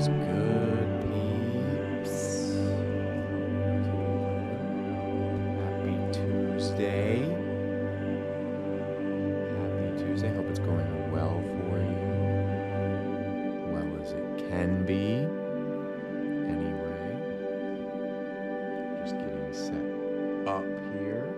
is good, peeps? Happy Tuesday. Happy Tuesday. Hope it's going well for you. Well as it can be. Anyway, just getting set up here.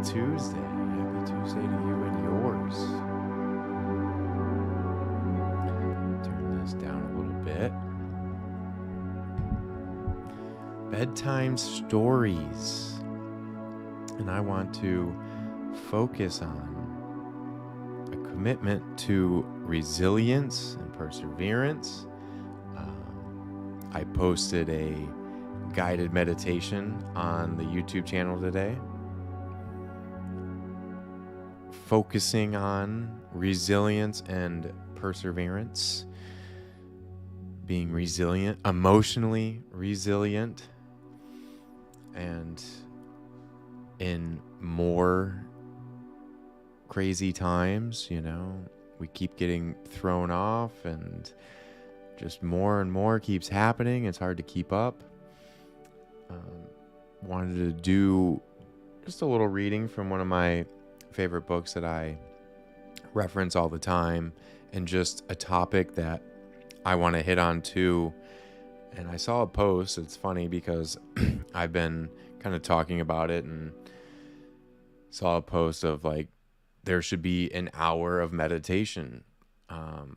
Tuesday. Happy Tuesday to you and yours. Turn this down a little bit. Bedtime stories. And I want to focus on a commitment to resilience and perseverance. I posted a guided meditation on the YouTube channel today, focusing on resilience and perseverance, being resilient, emotionally resilient, and in more crazy times, we keep getting thrown off and just more and more keeps happening. It's hard to keep up. Wanted to do just a little reading from one of my favorite books that I reference all the time, and just a topic that I want to hit on too. And I saw a post. It's funny because I've been kind of talking about it, and saw a post of like there should be an hour of meditation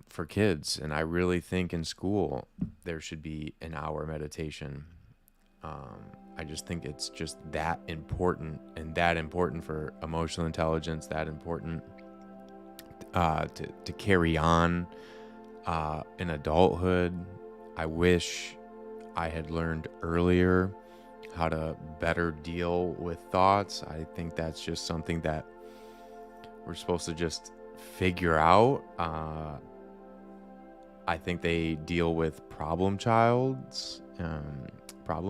for kids, and I really think in school there should be an hour meditation. I just think it's just that important, and that important for emotional intelligence, that important to carry on in adulthood. I wish I had learned earlier how to better deal with thoughts. I think that's just something that we're supposed to just figure out. I think they deal with problem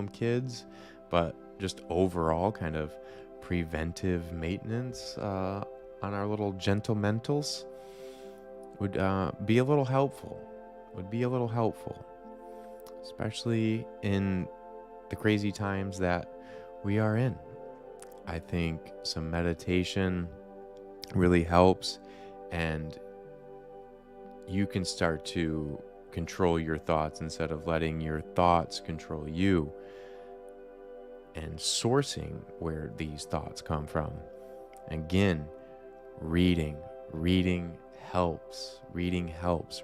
kids, but just overall kind of preventive maintenance on our little gentle mentals would be a little helpful. Especially in the crazy times that we are in. I think some meditation really helps, and you can start to control your thoughts instead of letting your thoughts control you, and sourcing where these thoughts come from. Again, reading helps. Reading helps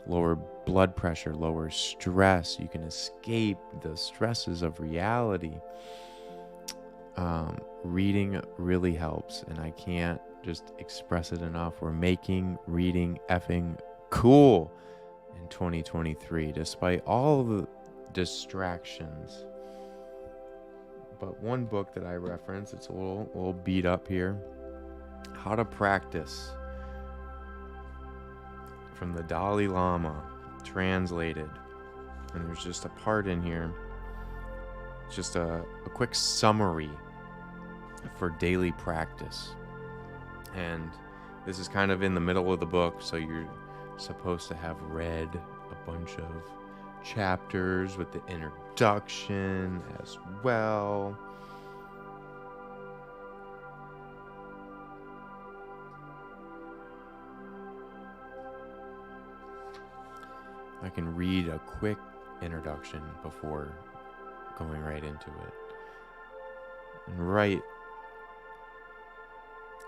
lower blood pressure, lower stress. You can escape the stresses of reality. Reading really helps, and I can't just express it enough. We're making reading effing cool in 2023, despite all the distractions. But one book that I reference, it's a little beat up here, How to Practice, from the Dalai Lama, translated. And there's just a part in here, it's just a quick summary for daily practice. And this is kind of in the middle of the book, so you're supposed to have read a bunch of chapters with the introduction as well. I can read a quick introduction before going right into it. And right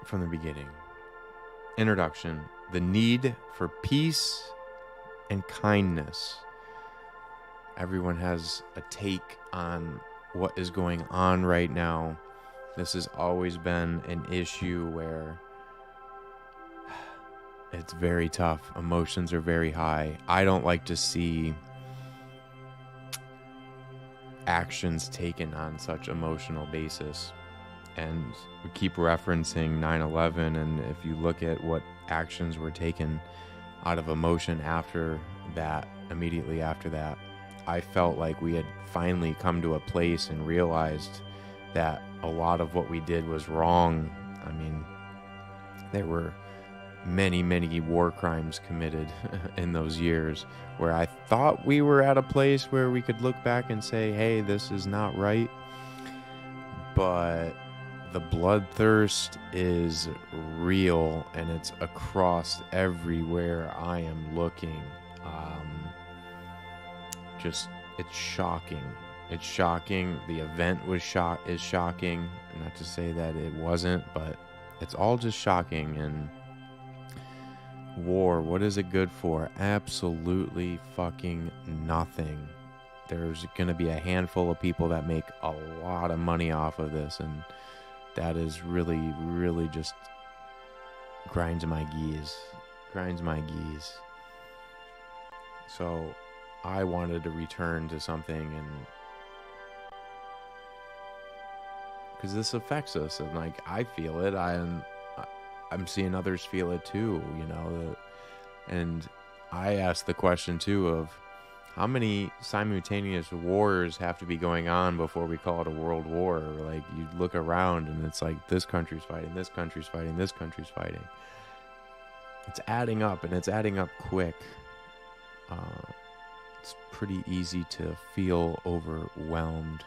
from the beginning. Introduction: the need for peace and kindness. Everyone has a take on what is going on right now. This has always been an issue where it's very tough. Emotions are very high. I don't like to see actions taken on such emotional basis. And we keep referencing 9/11, and if you look at what actions were taken out of emotion after that, immediately after that, I felt like we had finally come to a place and realized that a lot of what we did was wrong. I mean, there were many, many war crimes committed in those years where I thought we were at a place where we could look back and say, hey, this is not right. But the bloodthirst is real, and it's across everywhere I am looking. It's shocking. It's shocking. The event is shocking. Not to say that it wasn't, but it's all just shocking. And war, what is it good for? Absolutely fucking nothing. There's going to be a handful of people that make a lot of money off of this, and that is really, really just grinds my gears. So I wanted to return to something, and because this affects us, and like I feel it, I'm seeing others feel it too, and I asked the question too of how many simultaneous wars have to be going on before we call it a world war? Like, you look around and it's like this country's fighting, this country's fighting, this country's fighting. It's adding up, and it's adding up quick. It's pretty easy to feel overwhelmed.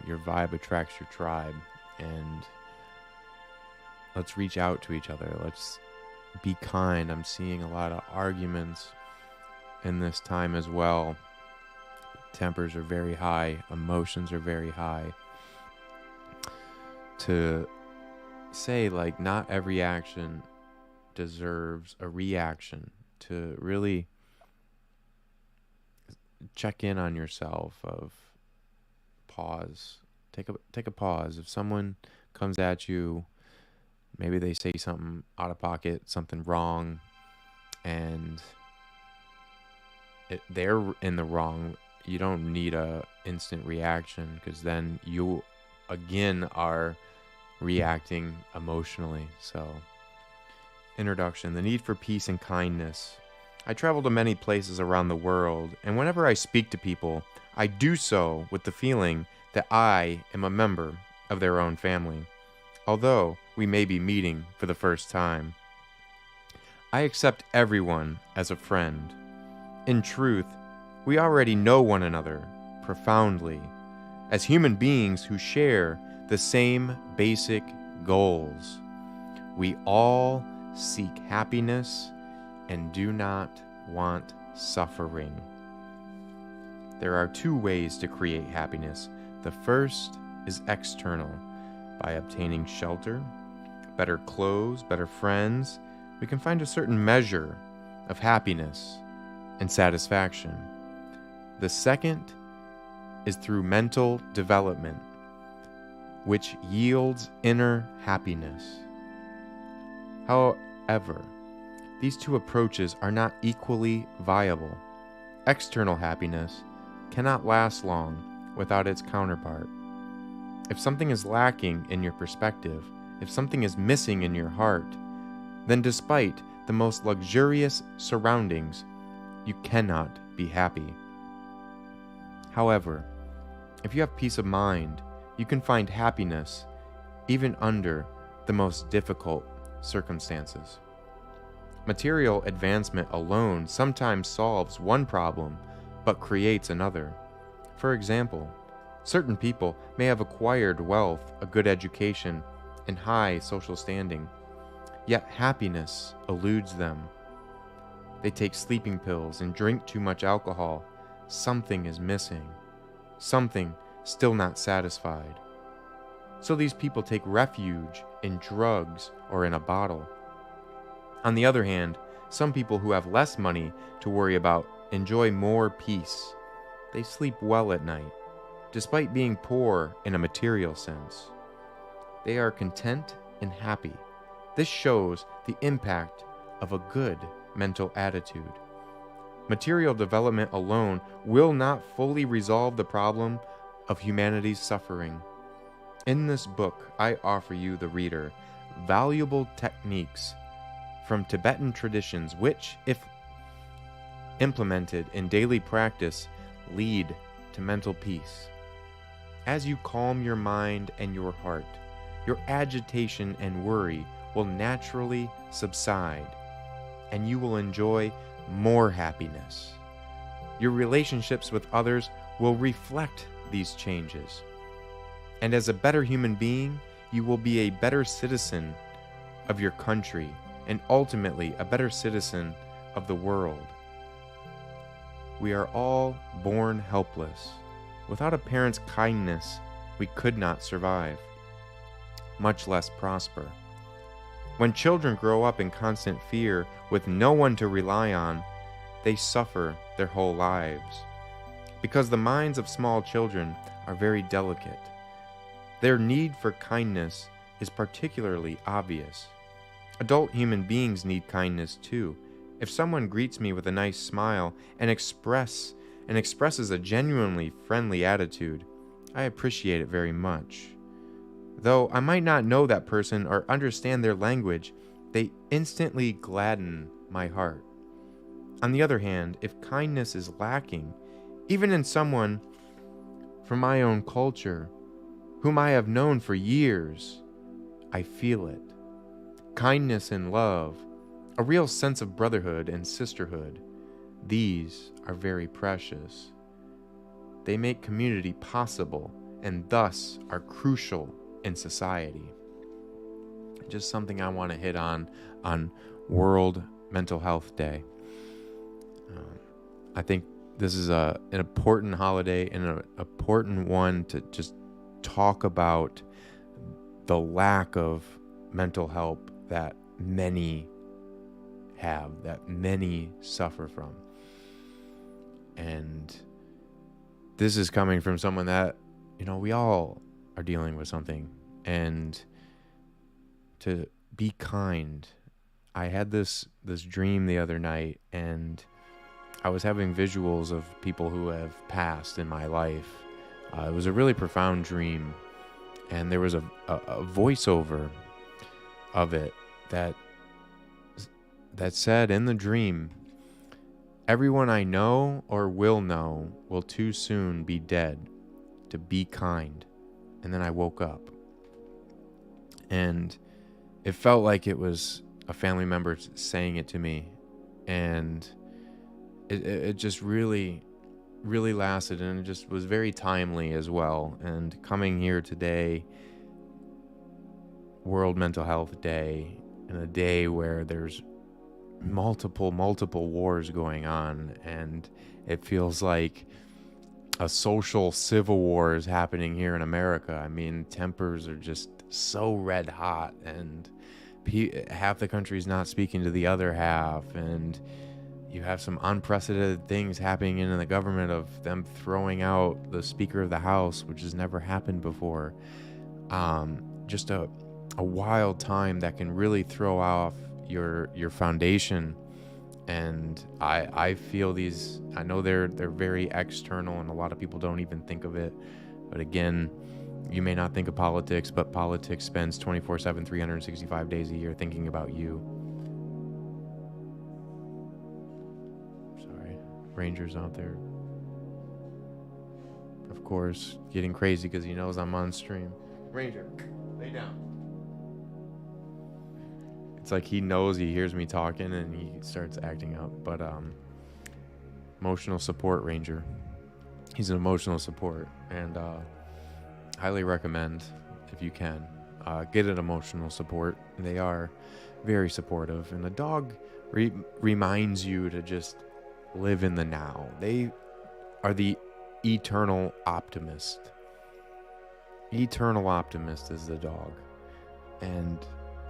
Your vibe attracts your tribe, and let's reach out to each other. Let's be kind. I'm seeing a lot of arguments in this time as well. Tempers are very high. Emotions are very high. To say, like, not every action deserves a reaction. To really check in on yourself, of pause. Take a pause. If someone comes at you, maybe they say something out of pocket, something wrong, and they're in the wrong. You don't need a instant reaction, because then you again are reacting emotionally. So, introduction: the need for peace and kindness. I travel to many places around the world, and whenever I speak to people, I do so with the feeling that I am a member of their own family, although we may be meeting for the first time. I accept everyone as a friend. In truth, we already know one another profoundly, as human beings who share the same basic goals. We all seek happiness and do not want suffering. There are two ways to create happiness. The first is external, by obtaining shelter, better clothes, better friends. We can find a certain measure of happiness and satisfaction. The second is through mental development, which yields inner happiness. However, these two approaches are not equally viable. External happiness cannot last long without its counterpart. If something is lacking in your perspective, if something is missing in your heart, then despite the most luxurious surroundings, you cannot be happy. However, if you have peace of mind, you can find happiness even under the most difficult circumstances. Material advancement alone sometimes solves one problem, but creates another. For example, certain people may have acquired wealth, a good education, and high social standing, yet happiness eludes them. They take sleeping pills and drink too much alcohol. Something is missing. Something still not satisfied. So these people take refuge in drugs or in a bottle. On the other hand, some people who have less money to worry about enjoy more peace. They sleep well at night, despite being poor in a material sense. They are content and happy. This shows the impact of a good mental attitude. Material development alone will not fully resolve the problem of humanity's suffering. In this book, I offer you, the reader, valuable techniques from Tibetan traditions which, if implemented in daily practice, lead to mental peace. As you calm your mind and your heart, your agitation and worry will naturally subside, and you will enjoy more happiness. Your relationships with others will reflect these changes. And as a better human being, you will be a better citizen of your country and ultimately a better citizen of the world. We are all born helpless. Without a parent's kindness, we could not survive, much less prosper. When children grow up in constant fear with no one to rely on, they suffer their whole lives. Because the minds of small children are very delicate, their need for kindness is particularly obvious. Adult human beings need kindness too. If someone greets me with a nice smile and expresses a genuinely friendly attitude, I appreciate it very much. Though I might not know that person or understand their language, they instantly gladden my heart. On the other hand, if kindness is lacking, even in someone from my own culture, whom I have known for years, I feel it. Kindness and love, a real sense of brotherhood and sisterhood, these are very precious. They make community possible and thus are crucial in society. Just something I want to hit on World Mental Health Day. I think this is an important holiday and an important one to just talk about the lack of mental help that many have, that many suffer from. And this is coming from someone that, we all are dealing with something. And to be kind. I had this dream the other night, and I was having visuals of people who have passed in my life. It was a really profound dream, and there was a voiceover of it that said in the dream, "Everyone I know or will know will too soon be dead. To be kind." And then I woke up, and it felt like it was a family member saying it to me, and it just really, really lasted, and it just was very timely as well. And coming here today, World Mental Health Day, and a day where there's multiple wars going on, and it feels like a social civil war is happening here in America. I mean, tempers are just so red hot, and half the country's not speaking to the other half, and you have some unprecedented things happening in the government of them throwing out the Speaker of the House, which has never happened before. Just a wild time that can really throw off your foundation. And I feel these, I know they're very external, and a lot of people don't even think of it. But again, you may not think of politics, but politics spends 24/7, 365 days a year thinking about you. Sorry, Ranger's out there, of course, getting crazy because he knows I'm on stream. Ranger, lay down. It's like he knows he hears me talking and he starts acting up. But emotional support, Ranger. He's an emotional support, and highly recommend, if you can, get an emotional support. They are very supportive, and the dog reminds you to just live in the now. They are the eternal optimist. eternal optimist is the dog. And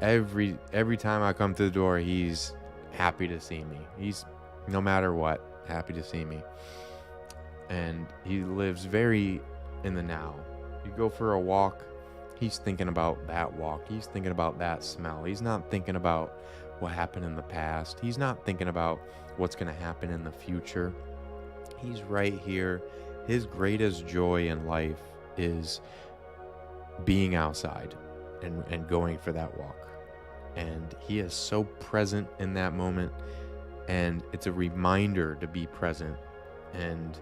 every time I come through the door, he's happy to see me. He's, no matter what, happy to see me. And he lives very in the now. You go for a walk, he's thinking about that walk. He's thinking about that smell. He's not thinking about what happened in the past. He's not thinking about what's going to happen in the future. He's right here. His greatest joy in life is being outside and going for that walk. And he is so present in that moment. And it's a reminder to be present. And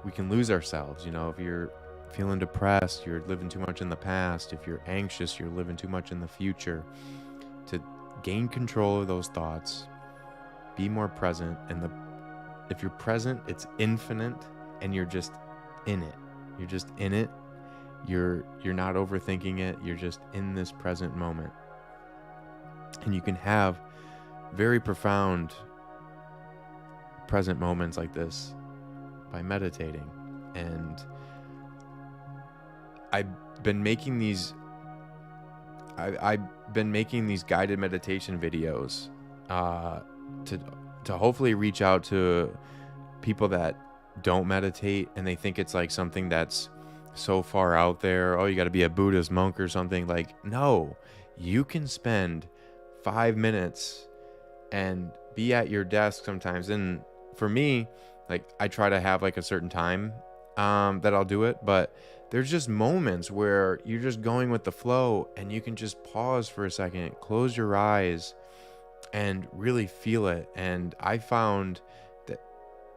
we can lose ourselves. You know, if you're feeling depressed, you're living too much in the past. If you're anxious, you're living too much in the future. To gain control of those thoughts, be more present. And if you're present, it's infinite, and you're just in it. You're just in it. You're not overthinking it. You're just in this present moment. And you can have very profound present moments like this by meditating. And I've been making these guided meditation videos to hopefully reach out to people that don't meditate and they think it's like something that's so far out there. Oh, you got to be a Buddhist monk or something. Like, no, you can spend 5 minutes and be at your desk sometimes. And for me, like, I try to have like a certain time that I'll do it, but there's just moments where you're just going with the flow and you can just pause for a second, close your eyes, and really feel it. And I found that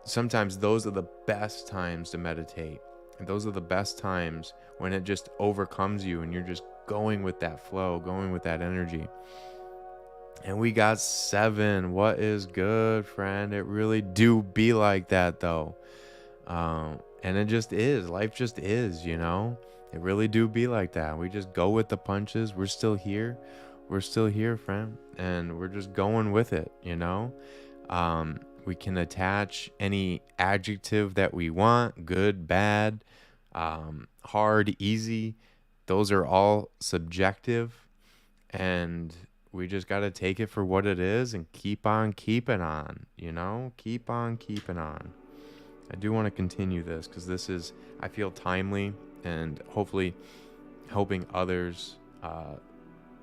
sometimes those are the best times to meditate. And those are the best times when it just overcomes you and you're just going with that flow, going with that energy. And we got 7. What is good, friend? It really do be like that, though. And it just is. Life just is, you know? It really do be like that. We just go with the punches. We're still here. We're still here, friend. And we're just going with it, you know? We can attach any adjective that we want, good, bad, hard, easy. Those are all subjective. And we just got to take it for what it is and keep on keeping on, you know? Keep on keeping on. I do want to continue this because this is, I feel, timely and hopefully helping others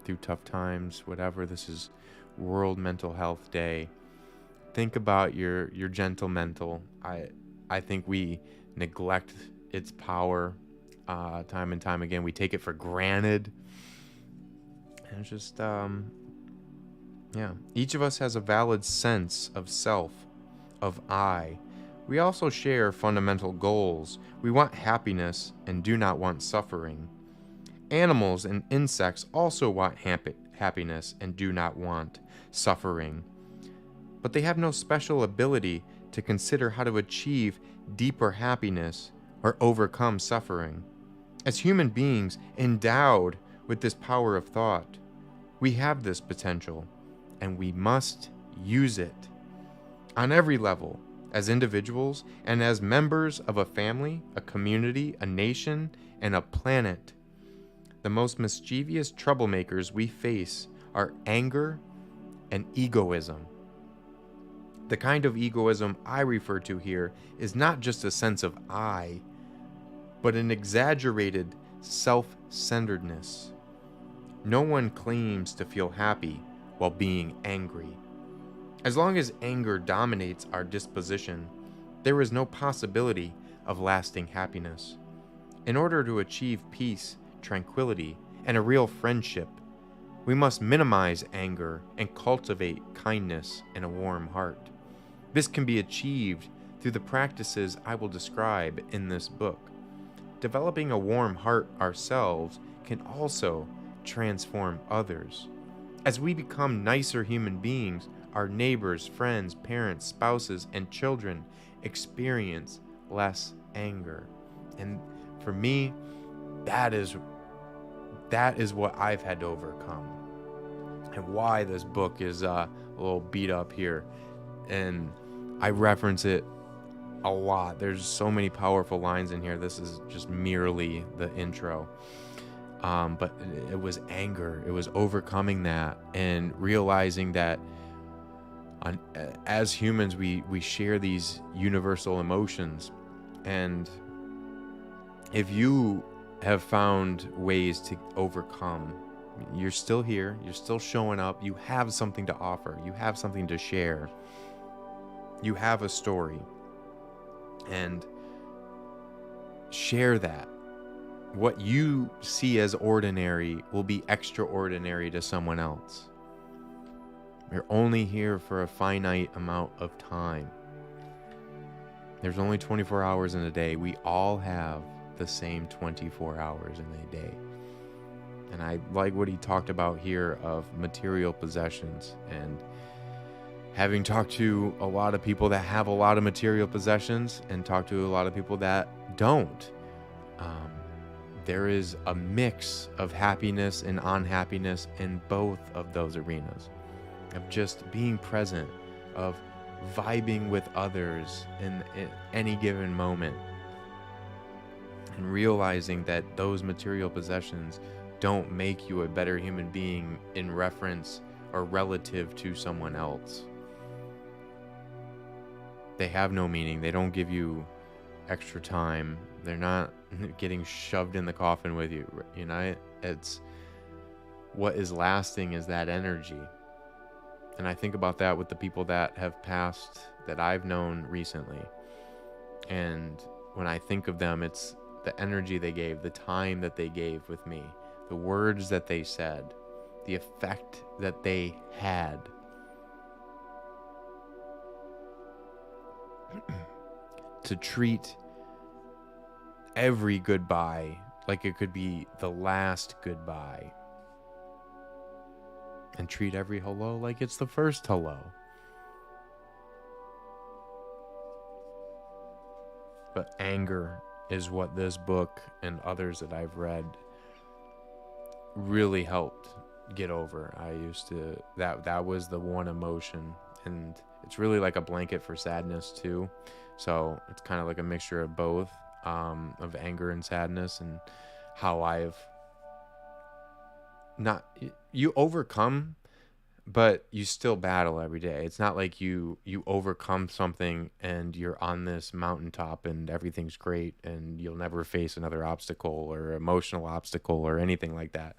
through tough times, whatever. This is World Mental Health Day. Think about your gentle mental. I think we neglect its power time and time again. We take it for granted. And it's just, each of us has a valid sense of self, of I. We also share fundamental goals. We want happiness and do not want suffering. Animals and insects also want happiness and do not want suffering. But they have no special ability to consider how to achieve deeper happiness or overcome suffering. As human beings endowed with this power of thought, we have this potential, and we must use it. On every level, as individuals and as members of a family, a community, a nation, and a planet. The most mischievous troublemakers we face are anger and egoism. The kind of egoism I refer to here is not just a sense of I, but an exaggerated self-centeredness. No one claims to feel happy while being angry. As long as anger dominates our disposition, there is no possibility of lasting happiness. In order to achieve peace, tranquility, and a real friendship, we must minimize anger and cultivate kindness and a warm heart. This can be achieved through the practices I will describe in this book. Developing a warm heart ourselves can also transform others. As we become nicer human beings, our neighbors, friends, parents, spouses, and children experience less anger. And for me, that is what I've had to overcome, and why this book is a little beat up here. And I reference it a lot. There's so many powerful lines in here. This is just merely the intro. But it was anger. It was overcoming that and realizing that as humans, we share these universal emotions. And if you have found ways to overcome, you're still here, you're still showing up, you have something to offer, you have something to share, you have a story, and share that. What you see as ordinary will be extraordinary to someone else. You're only here for a finite amount of time. There's only 24 hours in a day. We all have the same 24 hours in a day. And I like what he talked about here of material possessions. And having talked to a lot of people that have a lot of material possessions and talked to a lot of people that don't, there is a mix of happiness and unhappiness in both of those arenas. Of just being present, of vibing with others in any given moment, and realizing that those material possessions don't make you a better human being in reference or relative to someone else. They have no meaning. They don't give you extra time. They're not getting shoved in the coffin with you. You know, it's what is lasting is that energy. And I think about that with the people that have passed that I've known recently. And when I think of them, it's the energy they gave, the time that they gave with me, the words that they said, the effect that they had. To treat every goodbye like it could be the last goodbye. And treat every hello like it's the first hello. But anger is what this book and others that I've read really helped get over. I used to, that was the one emotion. And it's really like a blanket for sadness too. So it's kind of like a mixture of both, of anger and sadness, and how I've not, you overcome, but you still battle every day. It's not like you overcome something and you're on this mountaintop and everything's great and you'll never face another obstacle or emotional obstacle or anything like that.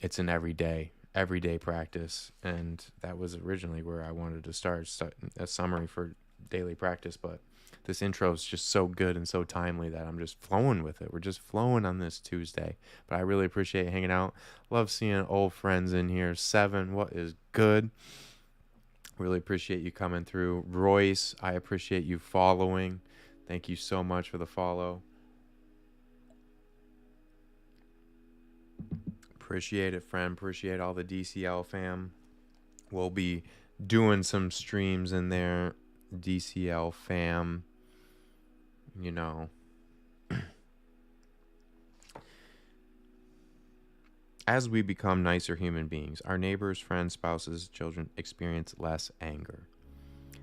It's an everyday practice, and that was originally where I wanted to start a summary for daily practice, but this intro is just so good and so timely that I'm just flowing with it. We're just flowing on this Tuesday. But I really appreciate hanging out. Love seeing old friends in here. Seven, what is good? Really appreciate you coming through. Royce, I appreciate you following. Thank you so much for the follow. Appreciate it, friend. Appreciate all the DCL fam. We'll be doing some streams in there. DCL fam. You know, as we become nicer human beings, our neighbors, friends, spouses, children experience less anger.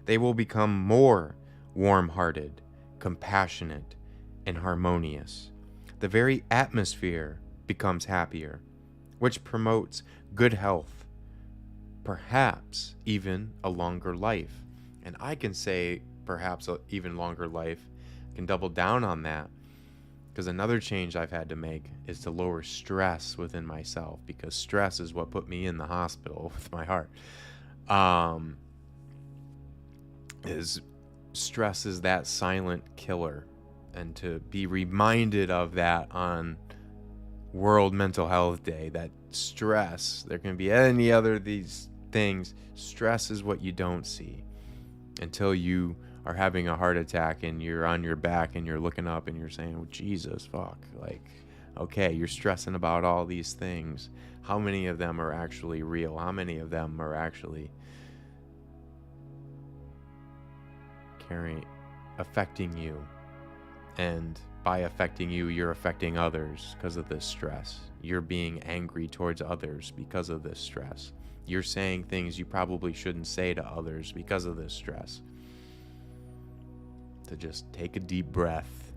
They will become more warm-hearted, compassionate, and harmonious. The very atmosphere becomes happier, which promotes good health, perhaps even a longer life. And I can say perhaps an even longer life. Can double down on that, because another change I've had to make is to lower stress within myself, because stress is what put me in the hospital with my heart. Stress is that silent killer, and to be reminded of that on World Mental Health Day, that stress, there can be any other of these things, stress is what you don't see until you are having a heart attack and you're on your back and you're looking up and you're saying, oh, Jesus, fuck. Like, okay, you're stressing about all these things. How many of them are actually real? How many of them are actually affecting you? And by affecting you, you're affecting others because of this stress. You're being angry towards others because of this stress. You're saying things you probably shouldn't say to others because of this stress. To just take a deep breath.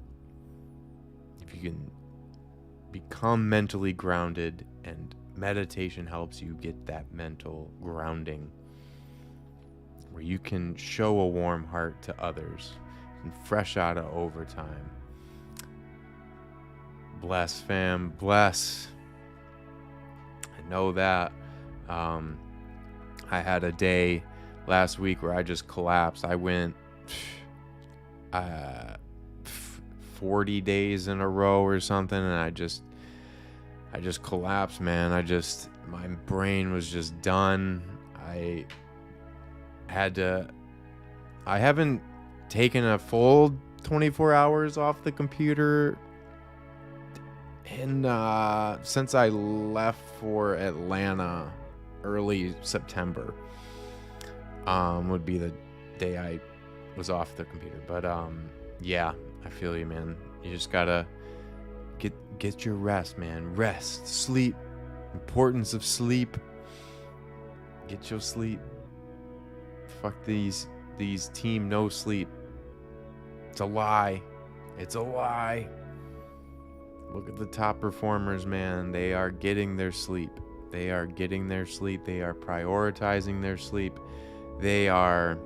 If you can become mentally grounded, and meditation helps you get that mental grounding where you can show a warm heart to others and fresh out of overtime. Bless, fam, bless. I know that. I had a day last week where I just collapsed. I went 40 days in a row or something, and I just collapsed, man. My brain was just done. I haven't taken a full 24 hours off the computer since I left for Atlanta early September. Would be the day I was off the computer. But yeah, I feel you, man. You just gotta get your rest, man. Rest, sleep. Importance of sleep. Get your sleep. Fuck these team no sleep. It's a lie. It's a lie. Look at the top performers, man. They are getting their sleep. They are getting their sleep. They are prioritizing their sleep. They are...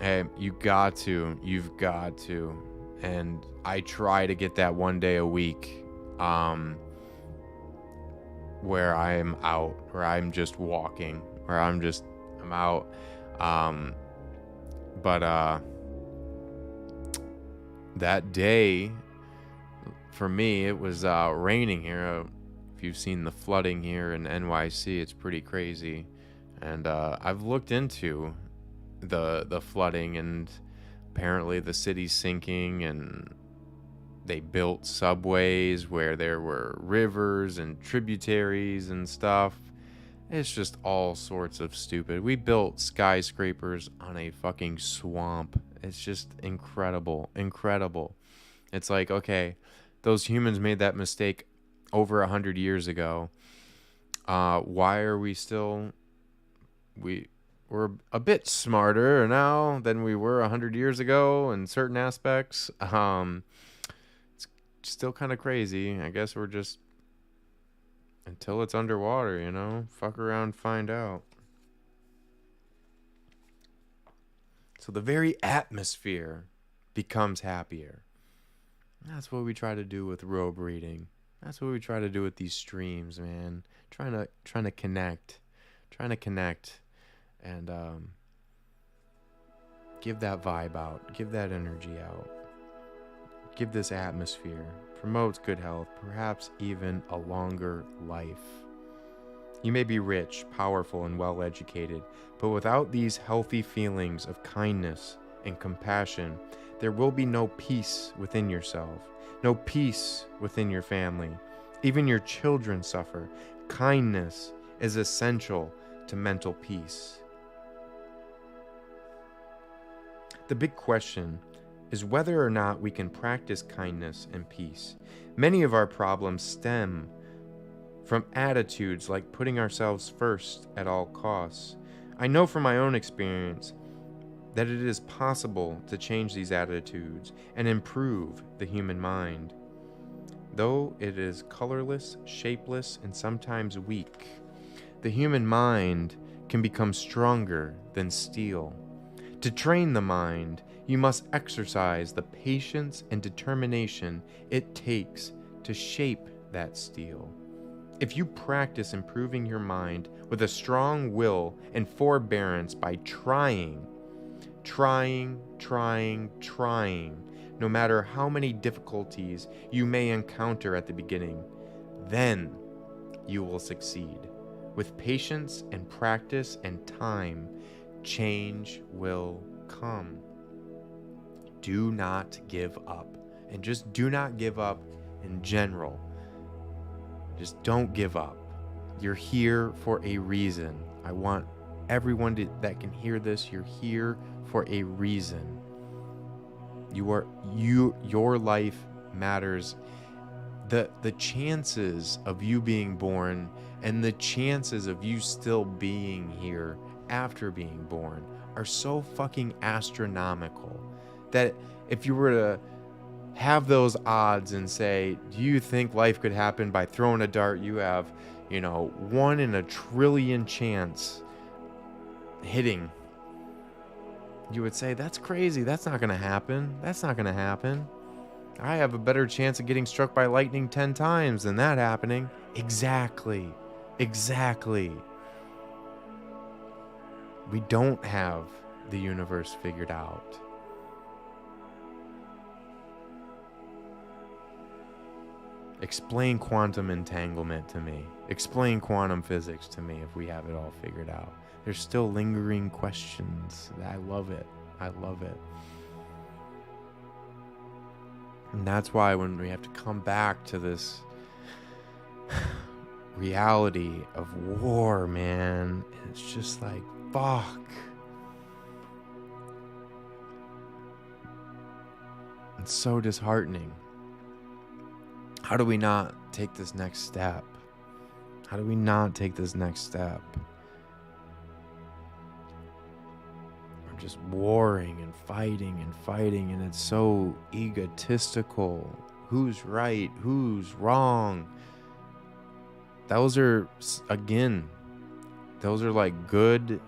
Hey, you've got to. And I try to get that one day a week where I am out, where I'm just walking, where I'm out. But that day, for me, it was raining here. If you've seen the flooding here in NYC, it's pretty crazy. And I've looked into the flooding, and apparently the city's sinking, and they built subways where there were rivers and tributaries and stuff. It's just all sorts of stupid. We built skyscrapers on a fucking swamp. It's just incredible. It's like, okay, those humans made that mistake over 100 years ago. Why are we still... We're a bit smarter now than we were 100 years ago in certain aspects. It's still kind of crazy. I guess we're just... Until it's underwater, you know? Fuck around, find out. So the very atmosphere becomes happier. That's what we try to do with Robe Reading. That's what we try to do with these streams, man. Trying to connect. And give that vibe out. Give that energy out. Give this atmosphere. Promotes good health, perhaps even a longer life. You may be rich, powerful, and well-educated, but without these healthy feelings of kindness and compassion, there will be no peace within yourself, no peace within your family. Even your children suffer. Kindness is essential to mental peace. The big question is whether or not we can practice kindness and peace. Many of our problems stem from attitudes like putting ourselves first at all costs. I know from my own experience that it is possible to change these attitudes and improve the human mind. Though it is colorless, shapeless, and sometimes weak, the human mind can become stronger than steel. To train the mind, you must exercise the patience and determination it takes to shape that steel. If you practice improving your mind with a strong will and forbearance by trying, no matter how many difficulties you may encounter at the beginning, then you will succeed. With patience and practice and time, change will come. Do not give up. And just do not give up in general. Just don't give up. You're here for a reason. I want everyone that can hear this, you're here for a reason. Your life matters. The chances of you being born and the chances of you still being here after being born are so fucking astronomical that if you were to have those odds and say, do you think life could happen by throwing a dart? You have, 1 in a trillion chance hitting. You would say, that's crazy. That's not going to happen. That's not going to happen. I have a better chance of getting struck by lightning 10 times than that happening. Exactly. We don't have the universe figured out. Explain quantum entanglement to me. Explain quantum physics to me if we have it all figured out. There's still lingering questions. I love it. And that's why when we have to come back to this reality of war, man, it's just like, fuck. It's so disheartening. How do we not take this next step? We're just warring and fighting, and it's so egotistical. Who's right? Who's wrong? Those are like good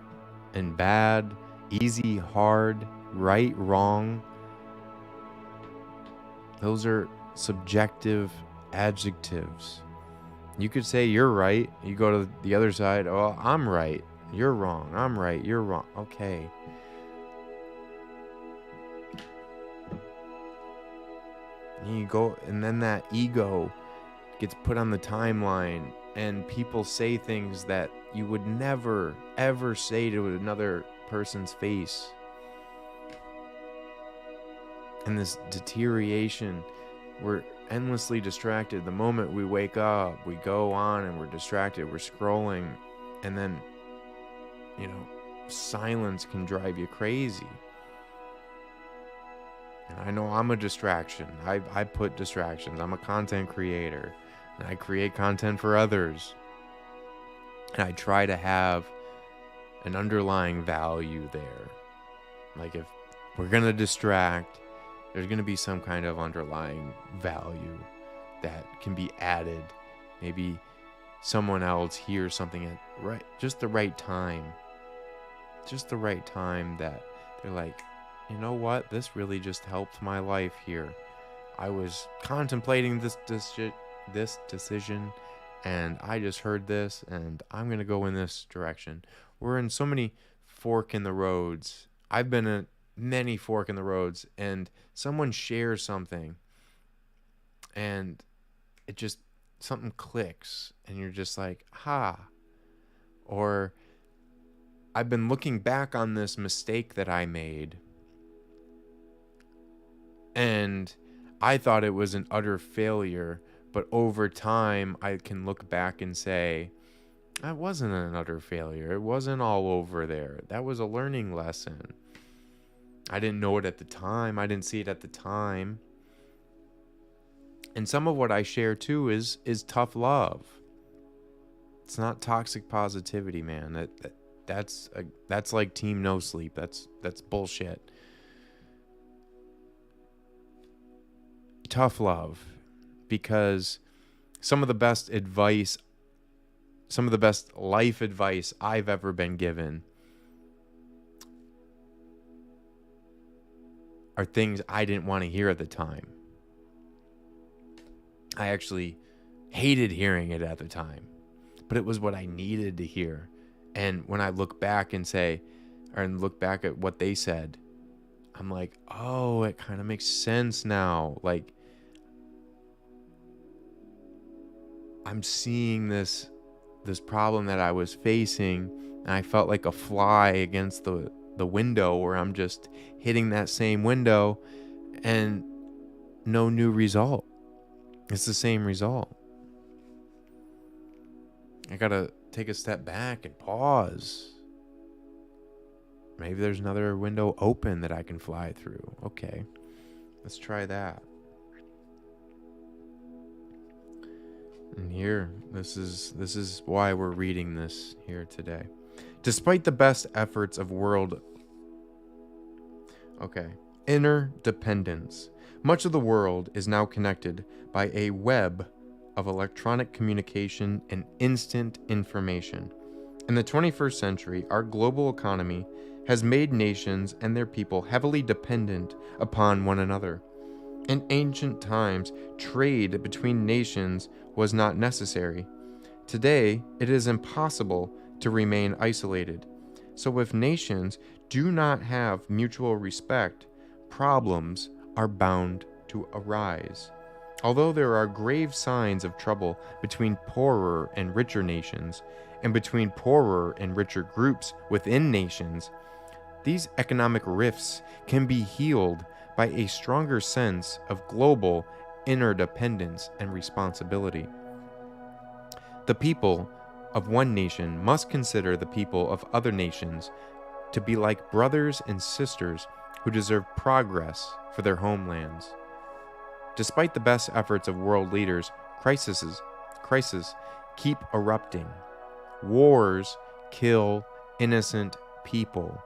and bad, easy, hard, right, wrong. Those are subjective adjectives. You could say you're right. You go to the other side. Oh, I'm right. You're wrong. I'm right. You're wrong. Okay. And you go, and then that ego gets put on the timeline, and people say things that you would never, ever say to another person's face. And this deterioration, we're endlessly distracted. The moment we wake up, we go on and we're distracted, we're scrolling, and then, silence can drive you crazy. And I know I'm a distraction. I put distractions. I'm a content creator, and I create content for others. And I try to have an underlying value there. Like, if we're going to distract, there's going to be some kind of underlying value that can be added. Maybe someone else hears something at just the right time. Just the right time that they're like, you know what? This really just helped my life here. I was contemplating this decision, and I just heard this, and I'm going to go in this direction. We're in so many fork in the roads. I've been in many fork in the roads, and someone shares something, and it just, something clicks, and you're just like, ha. Or I've been looking back on this mistake that I made, and I thought it was an utter failure, but over time I can look back and say, that wasn't an utter failure. It wasn't all over there. That was a learning lesson. I didn't know it at the time. I didn't see it at the time. And some of what I share too is tough love. It's not toxic positivity, man. That's like team no sleep. That's bullshit. Tough love, because some of the best life advice I've ever been given are things I didn't want to hear at the time. I actually hated hearing it at the time, but it was what I needed to hear. And when I look back look back at what they said, I'm like, oh, it kind of makes sense now. Like, I'm seeing this problem that I was facing, and I felt like a fly against the window, where I'm just hitting that same window and no new result. It's the same result. I gotta take a step back and pause. Maybe there's another window open that I can fly through. Okay, let's try that. And here, this is why we're reading this here today. Despite the best efforts of Interdependence. Much of the world is now connected by a web of electronic communication and instant information. In the 21st century, our global economy has made nations and their people heavily dependent upon one another. In ancient times, trade between nations was not necessary. Today, it is impossible to remain isolated. So if nations do not have mutual respect, problems are bound to arise. Although there are grave signs of trouble between poorer and richer nations, and between poorer and richer groups within nations, these economic rifts can be healed by a stronger sense of global interdependence and responsibility. The people of one nation must consider the people of other nations to be like brothers and sisters who deserve progress for their homelands. Despite the best efforts of world leaders, crises keep erupting. Wars kill innocent people.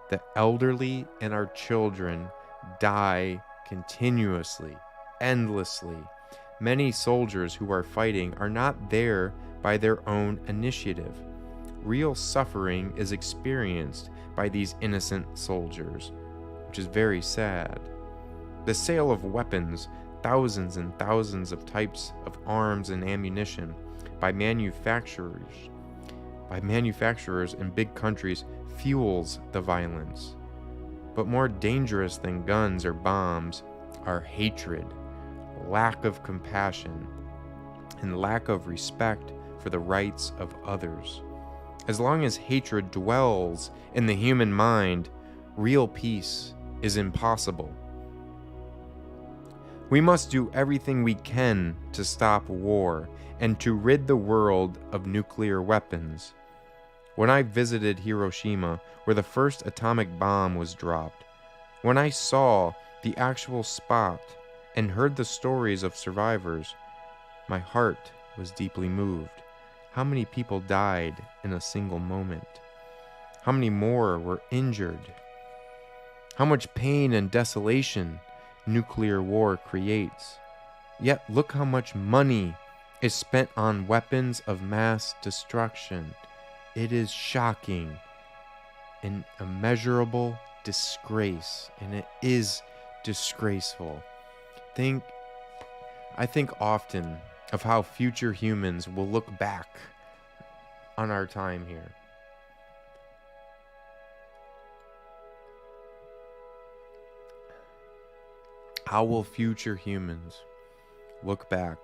The elderly and our children die continuously, endlessly. Many soldiers who are fighting are not there by their own initiative. Real suffering is experienced by these innocent soldiers, which is very sad. The sale of weapons, thousands and thousands of types of arms and ammunition by manufacturers in big countries fuels the violence. But more dangerous than guns or bombs are hatred, lack of compassion, and lack of respect for the rights of others. As long as hatred dwells in the human mind, real peace is impossible. We must do everything we can to stop war and to rid the world of nuclear weapons. When I visited Hiroshima, where the first atomic bomb was dropped, when I saw the actual spot and heard the stories of survivors, my heart was deeply moved. How many people died in a single moment? How many more were injured? How much pain and desolation nuclear war creates. Yet look how much money is spent on weapons of mass destruction. It is shocking, an immeasurable disgrace, and it is disgraceful. I think often of how future humans will look back on our time here. How will future humans look back?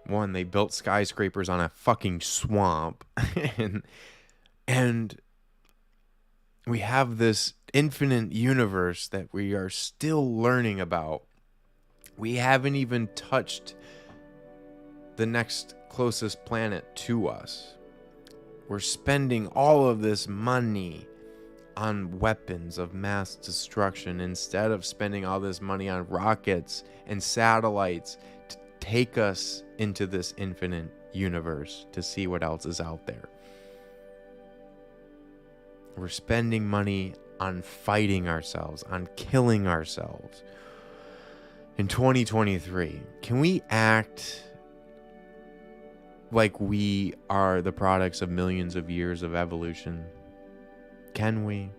One, they built skyscrapers on a fucking swamp. and we have this infinite universe that we are still learning about. We haven't even touched the next closest planet to us. We're spending all of this money on weapons of mass destruction instead of spending all this money on rockets and satellites to take us into this infinite universe to see what else is out there. We're spending money on fighting ourselves, on killing ourselves. In 2023, can we act like we are the products of millions of years of evolution? Can we?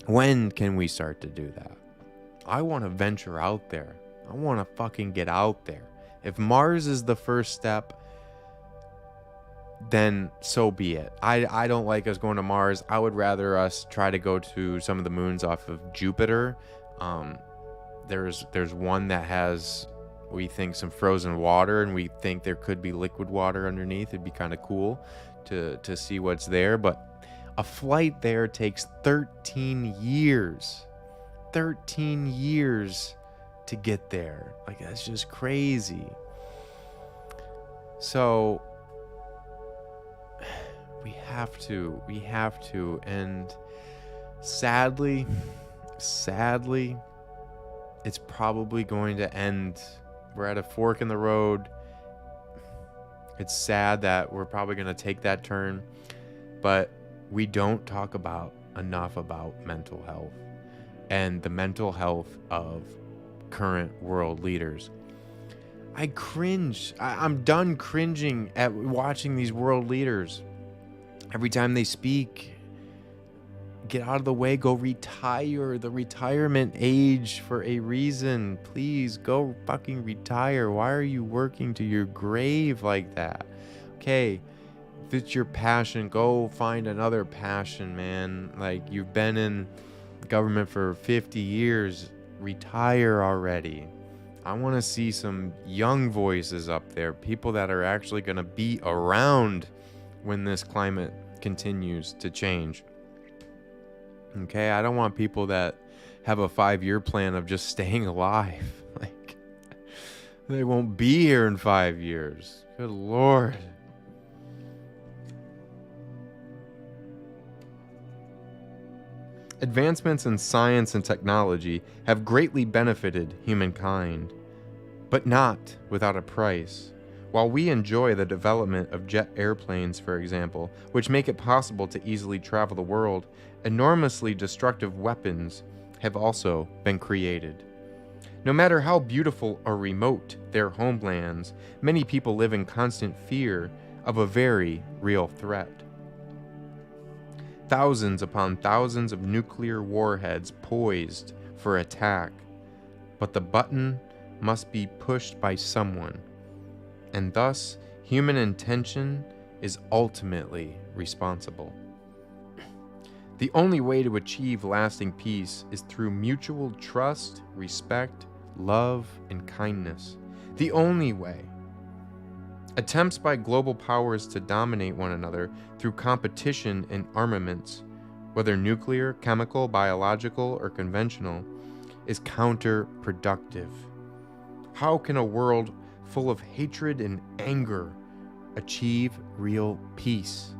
When can we start to do that? I want to venture out there. I want to fucking get out there. If Mars is the first step, then so be it. I don't like us going to Mars. I would rather us try to go to some of the moons off of Jupiter. There's one that has, we think, some frozen water, and we think there could be liquid water underneath. It'd be kind of cool to see what's there. But a flight there takes 13 years. 13 years to get there. Like, that's just crazy. So we have to, and sadly, it's probably going to end. We're at a fork in the road. It's sad that we're probably going to take that turn, but we don't talk enough about mental health. and the mental health of current world leaders. I cringe. I'm done cringing at watching these world leaders. Every time they speak, get out of the way, go retire. The retirement age for a reason. Please go fucking retire. Why are you working to your grave like that? Okay, if it's your passion, go find another passion, man. Like, you've been in government for 50 years. Retire already. I want to see some young voices up there, people that are actually going to be around when this climate continues to change. Okay, I don't want people that have a 5-year plan of just staying alive. Like, they won't be here in 5 years. Good Lord. Advancements in science and technology have greatly benefited humankind, but not without a price. While we enjoy the development of jet airplanes, for example, which make it possible to easily travel the world, enormously destructive weapons have also been created. No matter how beautiful or remote their homelands, many people live in constant fear of a very real threat. Thousands upon thousands of nuclear warheads poised for attack, but the button must be pushed by someone, and thus human intention is ultimately responsible. The only way to achieve lasting peace is through mutual trust, respect, love, and kindness. The only way. Attempts by global powers to dominate one another through competition in armaments, whether nuclear, chemical, biological, or conventional, is counterproductive. How can a world full of hatred and anger achieve real peace?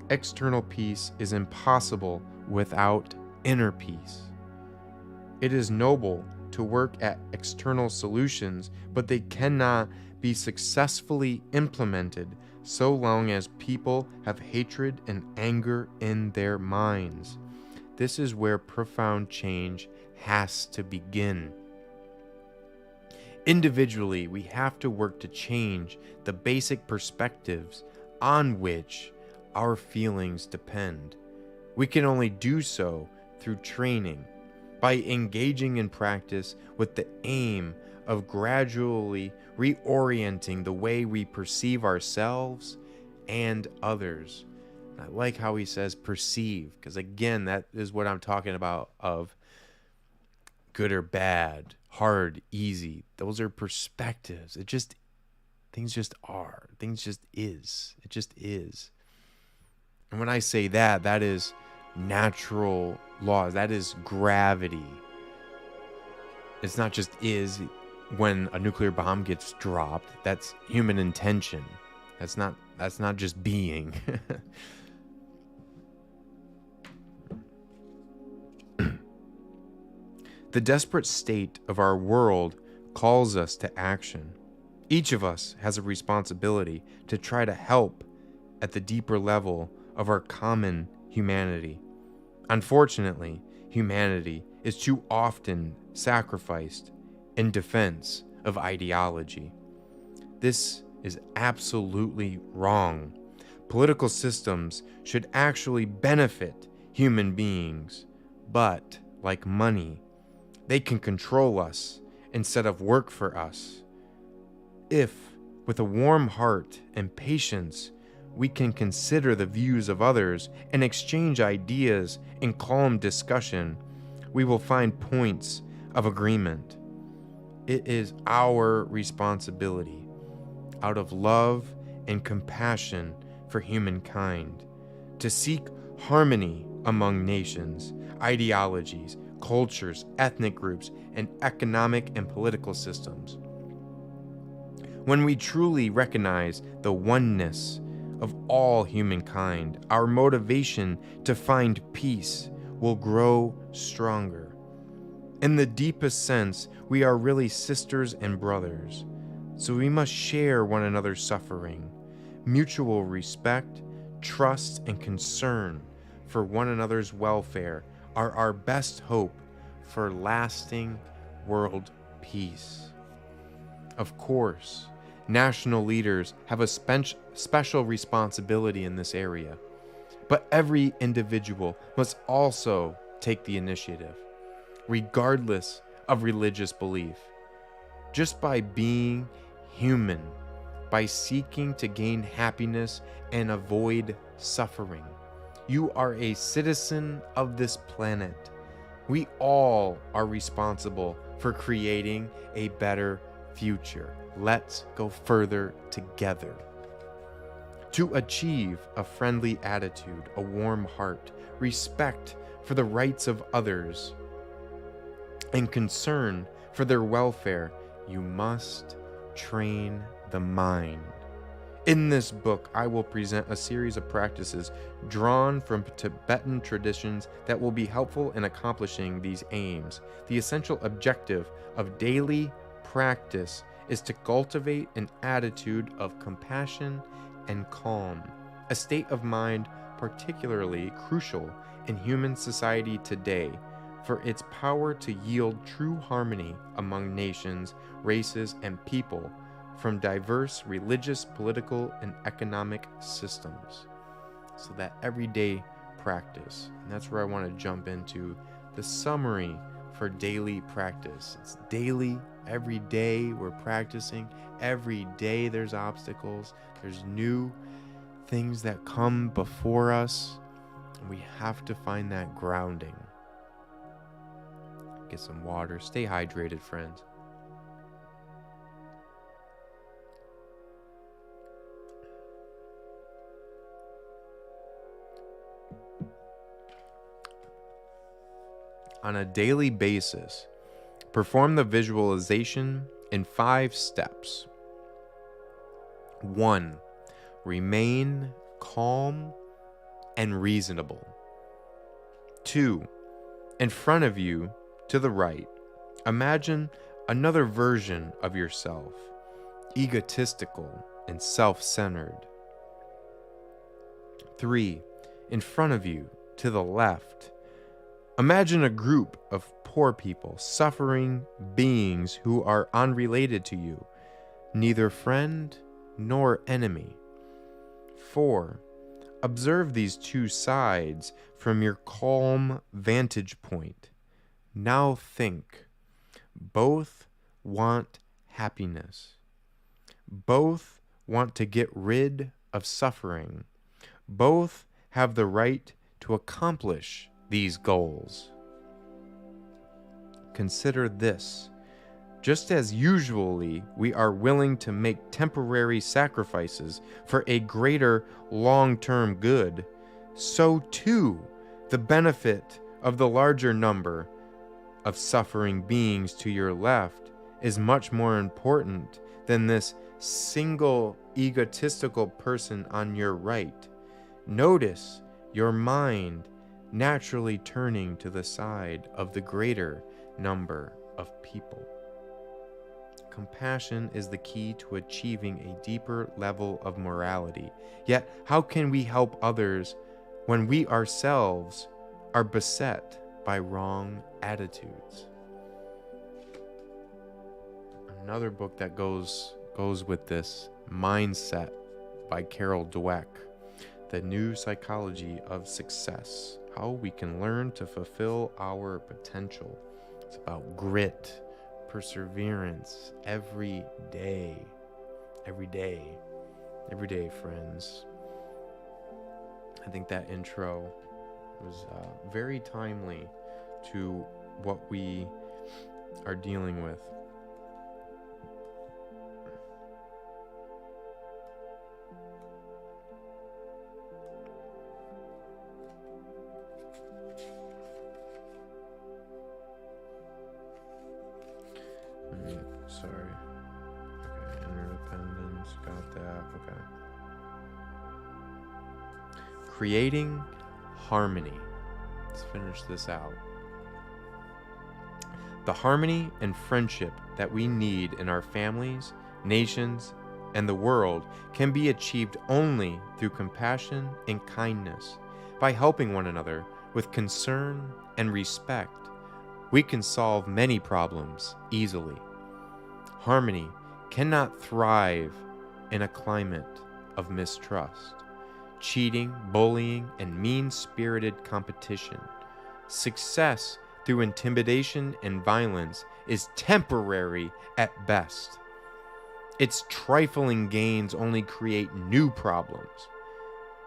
External peace is impossible without inner peace. It is noble to work at external solutions, but they cannot be successfully implemented so long as people have hatred and anger in their minds. This is where profound change has to begin. Individually, we have to work to change the basic perspectives on which our feelings depend. We can only do so through training, by engaging in practice with the aim of gradually reorienting the way we perceive ourselves and others. I like how he says perceive, because again, that is what I'm talking about of good or bad, hard, easy. Those are perspectives. Things just are. Things just is. It just is. And when I say that, that is natural laws. That is gravity. It's not just is. When a nuclear bomb gets dropped, that's human intention. That's not just being. The desperate state of our world calls us to action. Each of us has a responsibility to try to help at the deeper level of our common humanity. Unfortunately, humanity is too often sacrificed in defense of ideology. This is absolutely wrong. Political systems should actually benefit human beings, but like money, they can control us instead of work for us. If, with a warm heart and patience, we can consider the views of others and exchange ideas in calm discussion, we will find points of agreement. It is our responsibility, out of love and compassion for humankind, to seek harmony among nations, ideologies, cultures, ethnic groups, and economic and political systems. When we truly recognize the oneness of all humankind, our motivation to find peace will grow stronger. In the deepest sense, we are really sisters and brothers, so we must share one another's suffering. Mutual respect, trust, and concern for one another's welfare are our best hope for lasting world peace. Of course, national leaders have a special responsibility in this area, but every individual must also take the initiative, regardless of religious belief. Just by being human, by seeking to gain happiness and avoid suffering, you are a citizen of this planet. We all are responsible for creating a better future. Let's go further together. To achieve a friendly attitude, a warm heart, respect for the rights of others, and concern for their welfare, you must train the mind. In this book, I will present a series of practices drawn from Tibetan traditions that will be helpful in accomplishing these aims. The essential objective of daily practice is to cultivate an attitude of compassion and calm, a state of mind particularly crucial in human society today for its power to yield true harmony among nations, races, and people from diverse religious, political, and economic systems. So that everyday practice, and that's where I want to jump into the summary for daily practice. It's daily, every day we're practicing. Every day there's obstacles, there's new things that come before us, and we have to find that grounding. Get some water, stay hydrated, friends. On a daily basis, perform the visualization in 5 steps. 1. Remain calm and reasonable. 2. In front of you, to the right, imagine another version of yourself, egotistical and self-centered. 3. In front of you, to the left, imagine a group of poor people, suffering beings who are unrelated to you, neither friend nor enemy. 4. Observe these two sides from your calm vantage point. Now think. Both want happiness. Both want to get rid of suffering. Both have the right to accomplish these goals. Consider this. Just as usually we are willing to make temporary sacrifices for a greater long-term good, so too the benefit of the larger number of suffering beings to your left is much more important than this single egotistical person on your right. Notice your mind naturally turning to the side of the greater number of people. Compassion is the key to achieving a deeper level of morality. Yet, how can we help others when we ourselves are beset by wrong attitudes? Another book that goes with this, Mindset by Carol Dweck, The New Psychology of Success, how we can learn to fulfill our potential. It's about grit, perseverance, every day, friends. I think that intro was very timely to what we are dealing with. Sorry. Okay, interdependence, got that. Okay. Creating harmony. Let's finish this out. The harmony and friendship that we need in our families, nations, and the world can be achieved only through compassion and kindness, by helping one another with concern and respect, we can solve many problems easily. Harmony cannot thrive in a climate of mistrust, cheating, bullying, and mean-spirited competition. Success through intimidation and violence is temporary at best. Its trifling gains only create new problems.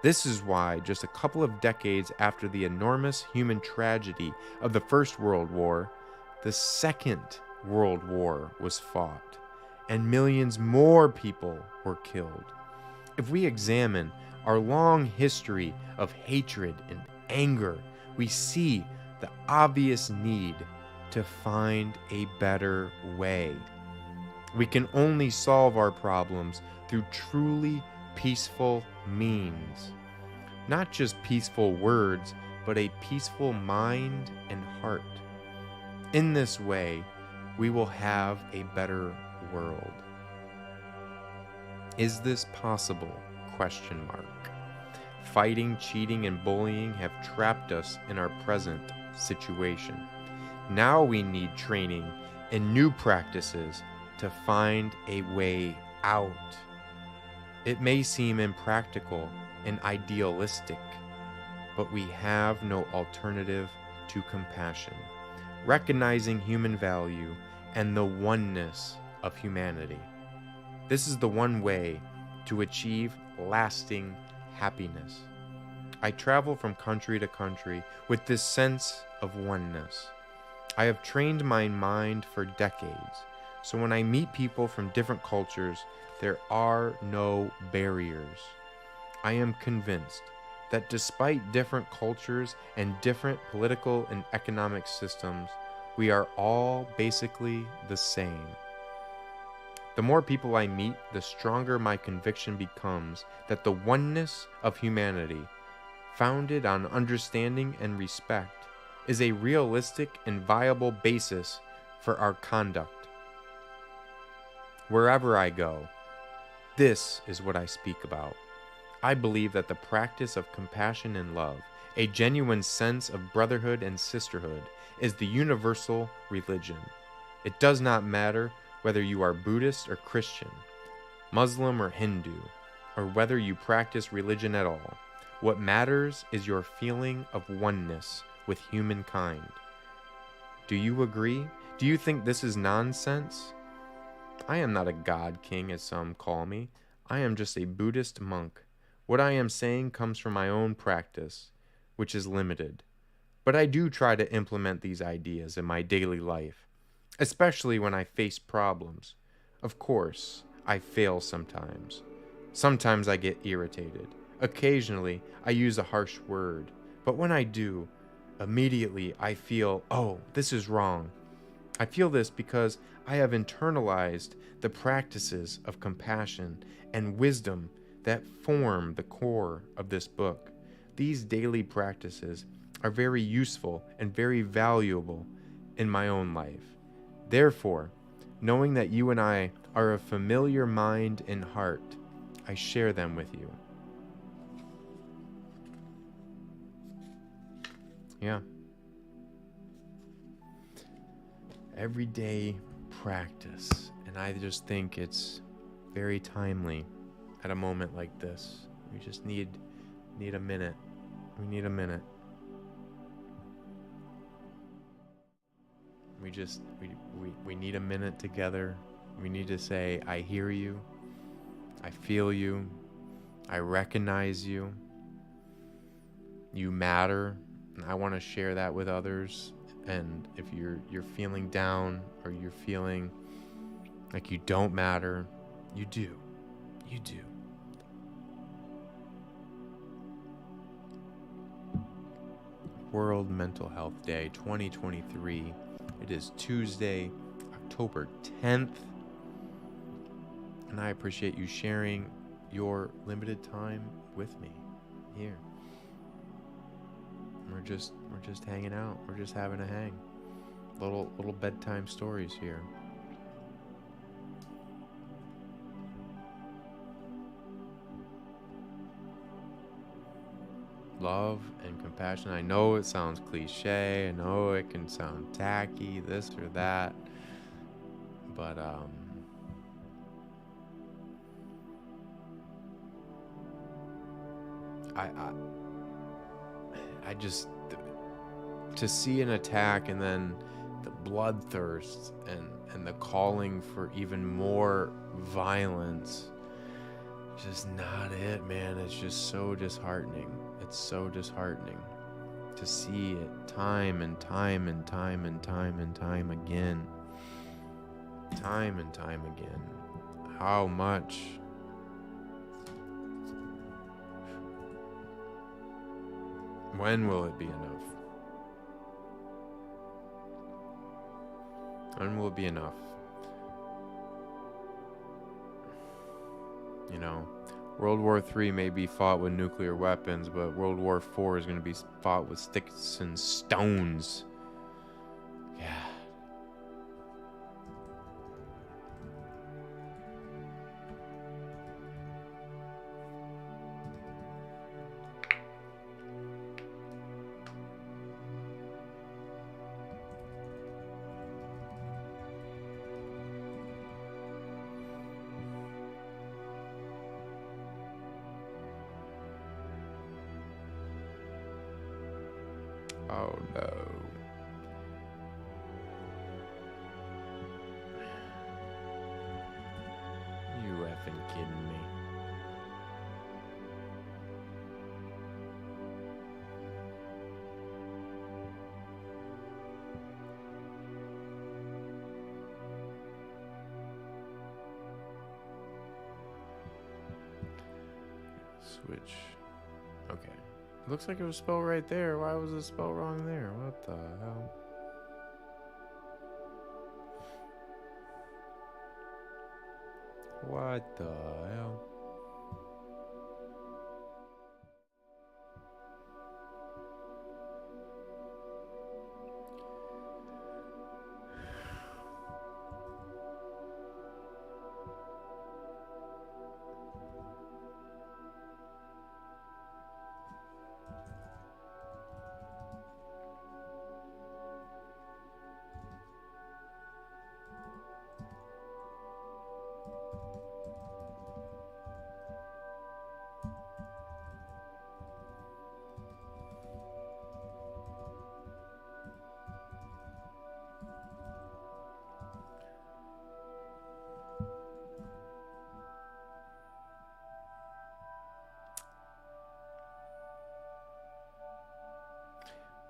This is why, just a couple of decades after the enormous human tragedy of the First World War, the Second World War was fought, and millions more people were killed. If we examine our long history of hatred and anger, we see the obvious need to find a better way. We can only solve our problems through truly peaceful means. Not just peaceful words, but a peaceful mind and heart. In this way, we will have a better world. Is this possible? Question mark. Fighting, cheating, and bullying have trapped us in our present situation. Now we need training and new practices to find a way out. It may seem impractical and idealistic, but we have no alternative to compassion, recognizing human value and the oneness of humanity. This is the one way to achieve lasting happiness. I travel from country to country with this sense of oneness. I have trained my mind for decades, so when I meet people from different cultures, there are no barriers. I am convinced that despite different cultures and different political and economic systems, we are all basically the same. The more people I meet, the stronger my conviction becomes that the oneness of humanity, founded on understanding and respect, is a realistic and viable basis for our conduct. Wherever I go, this is what I speak about. I believe that the practice of compassion and love, a genuine sense of brotherhood and sisterhood, is the universal religion. It does not matter whether you are Buddhist or Christian, Muslim or Hindu, or whether you practice religion at all. What matters is your feeling of oneness with humankind. Do you agree? Do you think this is nonsense? I am not a god king, as some call me. I am just a Buddhist monk. What I am saying comes from my own practice, which is limited. But I do try to implement these ideas in my daily life, especially when I face problems. Of course, I fail sometimes. Sometimes I get irritated. Occasionally, I use a harsh word. But when I do, immediately I feel, oh, this is wrong. I feel this because I have internalized the practices of compassion and wisdom that form the core of this book. These daily practices are very useful and very valuable in my own life. Therefore, knowing that you and I are a familiar mind and heart, I share them with you. Yeah. Everyday practice. And I just think it's very timely at a moment like this. We just need a minute. We need a minute. We need a minute together. We need to say, I hear you. I feel you. I recognize you. You matter. And I want to share that with others. And if you're feeling down or you're feeling like you don't matter, you do. You do. World Mental Health Day 2023. It is Tuesday, October 10th. And I appreciate you sharing your limited time with me here. We're just hanging out. We're just having a hang. Little bedtime stories here. love and compassion. I know it sounds cliche. I know it can sound tacky, this or that. But I just, to see an attack and then the bloodthirst and the calling for even more violence, just not it, man. It's just so disheartening. It's so disheartening to see it time and time and time and time and time again. Time and time again. How much? When will it be enough? When will it be enough? You know, World War III may be fought with nuclear weapons, but World War IV is going to be fought with sticks and stones. Yeah. Oh no. You effing kidding me? Switch. Okay. Looks like it was spelled right there. Why was it spelled wrong there? What the hell? What the hell?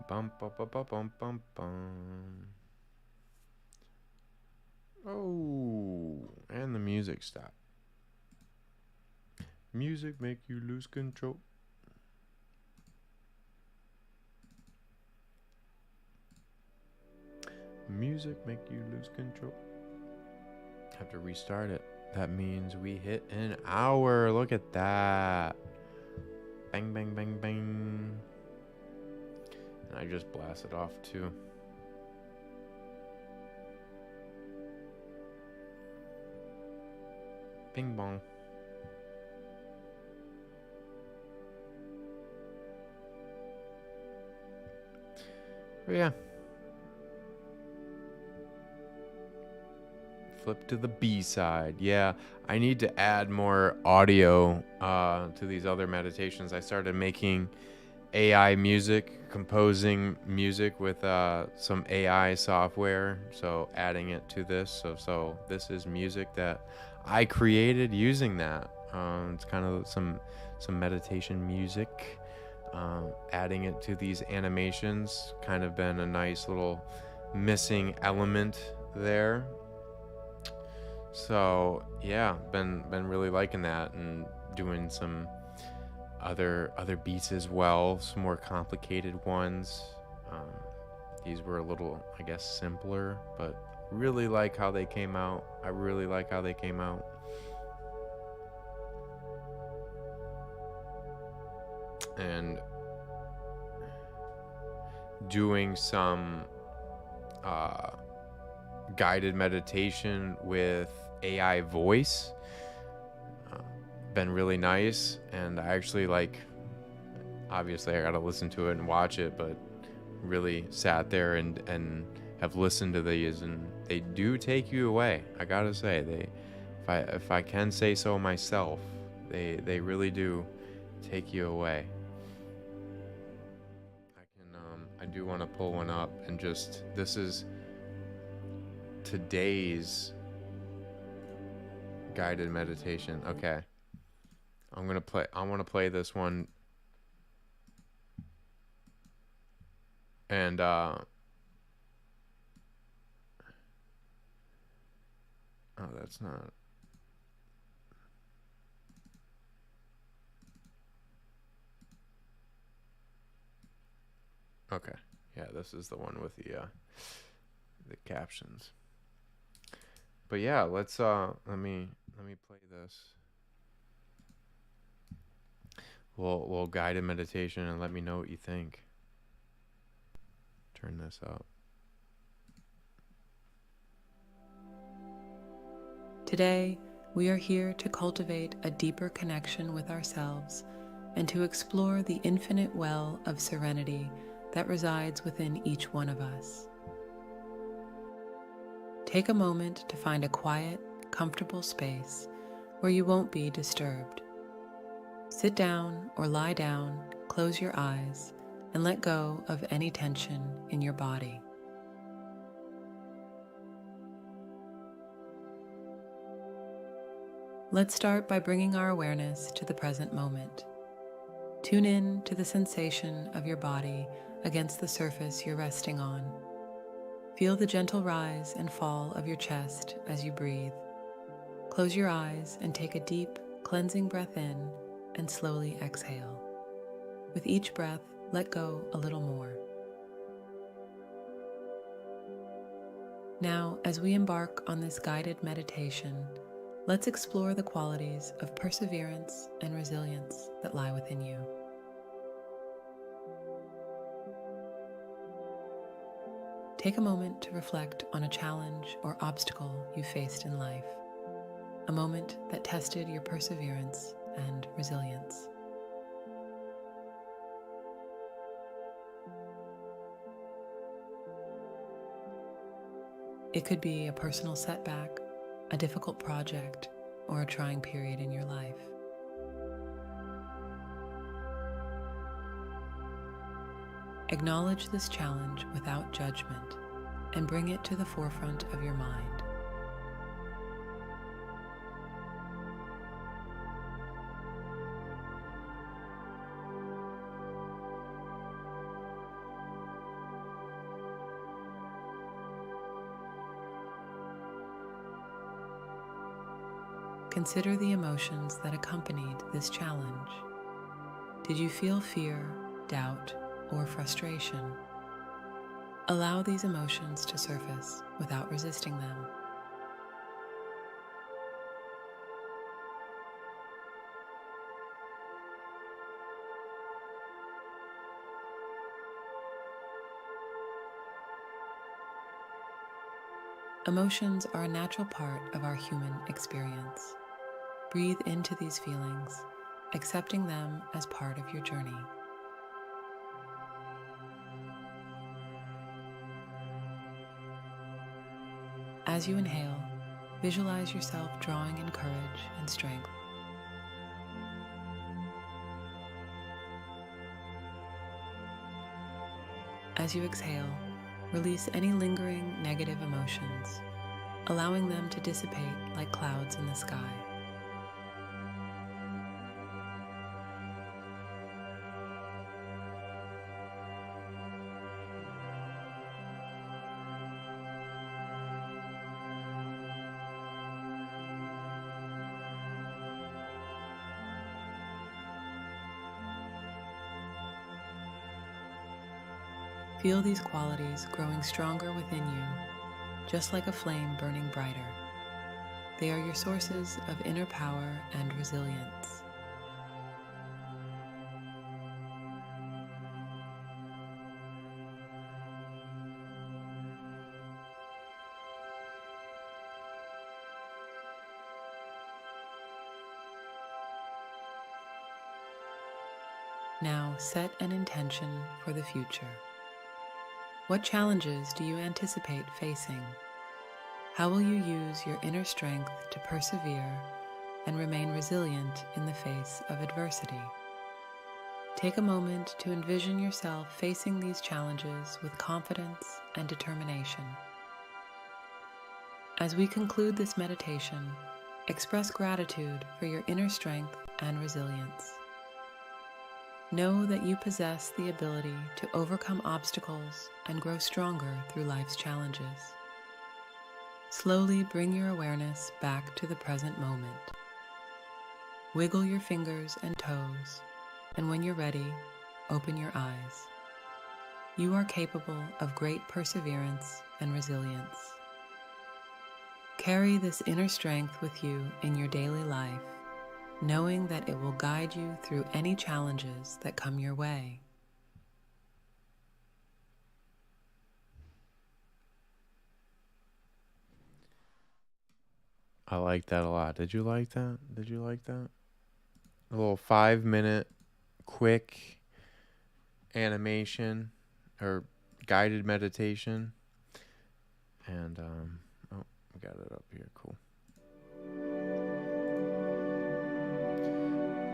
Bum, bum, bum, bum, bum, bum, bum. Oh, and the music stopped. Music make you lose control. Music make you lose control. Have to restart it. That means we hit an hour. Look at that. Bang, bang, bang, bang. And I just blasted off too. Bing bong. But yeah. Flip to the B side. Yeah, I need to add more audio to these other meditations. I started making AI music, composing music with some AI software. So adding it to this. So this is music that I created using that. It's kind of some meditation music. Adding it to these animations kind of been a nice little missing element there. So yeah, been really liking that, and doing some other beats as well, some more complicated ones. These were a little, I guess, simpler, but really like how they came out. I really like how they came out. And doing some guided meditation with AI voice, been really nice. And I actually obviously I got to listen to it and watch it, but really sat there and have listened to these, and they do take you away. I gotta say, if I can say so myself, they really do take you away. I do want to pull one up and just, this is today's guided meditation. Okay. I want to play this one. And oh, that's not. Okay. Yeah, this is the one with the captions. But yeah, let's let me play this. We'll guide a meditation and let me know what you think. Turn this up. Today, we are here to cultivate a deeper connection with ourselves and to explore the infinite well of serenity that resides within each one of us. Take a moment to find a quiet, comfortable space where you won't be disturbed. Sit down or lie down, close your eyes, and let go of any tension in your body. Let's start by bringing our awareness to the present moment. Tune in to the sensation of your body against the surface you're resting on. Feel the gentle rise and fall of your chest as you breathe. Close your eyes and take a deep, cleansing breath in and slowly exhale. With each breath, let go a little more. Now, as we embark on this guided meditation, let's explore the qualities of perseverance and resilience that lie within you. Take a moment to reflect on a challenge or obstacle you faced in life, a moment that tested your perseverance and resilience. It could be a personal setback, a difficult project, or a trying period in your life. Acknowledge this challenge without judgment and bring it to the forefront of your mind. Consider the emotions that accompanied this challenge. Did you feel fear, doubt, or frustration? Allow these emotions to surface without resisting them. Emotions are a natural part of our human experience. Breathe into these feelings, accepting them as part of your journey. As you inhale, visualize yourself drawing in courage and strength. As you exhale, release any lingering negative emotions, allowing them to dissipate like clouds in the sky. Feel these qualities growing stronger within you, just like a flame burning brighter. They are your sources of inner power and resilience. Now set an intention for the future. What challenges do you anticipate facing? How will you use your inner strength to persevere and remain resilient in the face of adversity? Take a moment to envision yourself facing these challenges with confidence and determination. As we conclude this meditation, express gratitude for your inner strength and resilience. Know that you possess the ability to overcome obstacles and grow stronger through life's challenges. Slowly bring your awareness back to the present moment. Wiggle your fingers and toes, and when you're ready, open your eyes. You are capable of great perseverance and resilience. Carry this inner strength with you in your daily life, knowing that it will guide you through any challenges that come your way. I like that a lot. Did you like that? Did you like that? A little 5-minute quick animation or guided meditation. And, oh, we got it up here. Cool.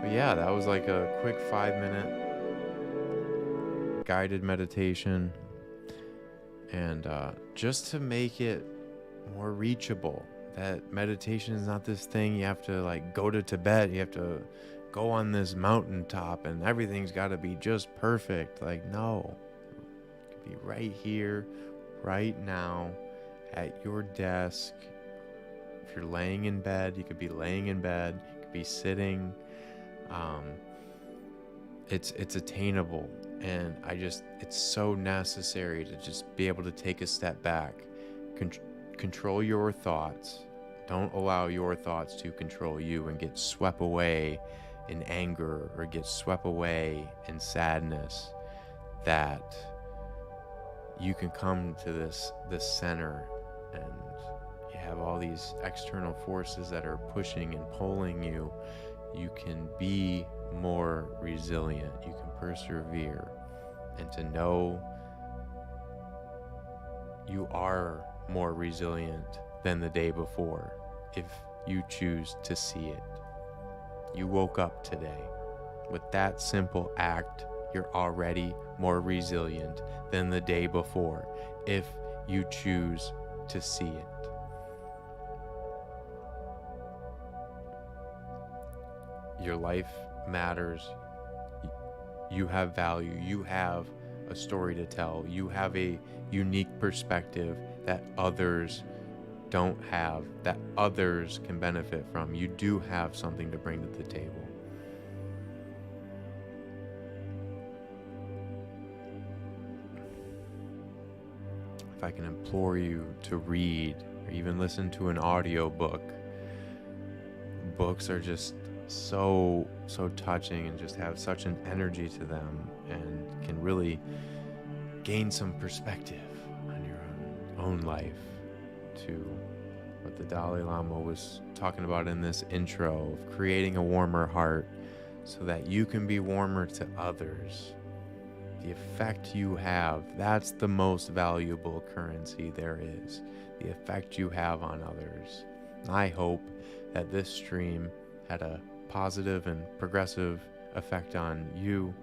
But yeah, that was like a quick 5-minute guided meditation. And just to make it more reachable, that meditation is not this thing you have to like go to Tibet, you have to go on this mountaintop and everything's got to be just perfect. Like, no, it could be right here, right now, at your desk. If you're laying in bed, you could be laying in bed, you could be sitting. It's attainable, and it's so necessary to just be able to take a step back, control your thoughts. Don't allow your thoughts to control you and get swept away in anger or get swept away in sadness. That you can come to this center, and you have all these external forces that are pushing and pulling you. You can be more resilient. You can persevere, and to know you are more resilient than the day before if you choose to see it. You woke up today. With that simple act, you're already more resilient than the day before if you choose to see it. Your life matters. You have value. You have a story to tell. You have a unique perspective that others don't have, that others can benefit from. You do have something to bring to the table. If I can implore you to read or even listen to an audio book, books are just so touching and just have such an energy to them and can really gain some perspective on your own life, to what the Dalai Lama was talking about in this intro of creating a warmer heart so that you can be warmer to others. The effect you have, that's the most valuable currency there is. The effect you have on others. I hope that this stream had a positive and progressive effect on you.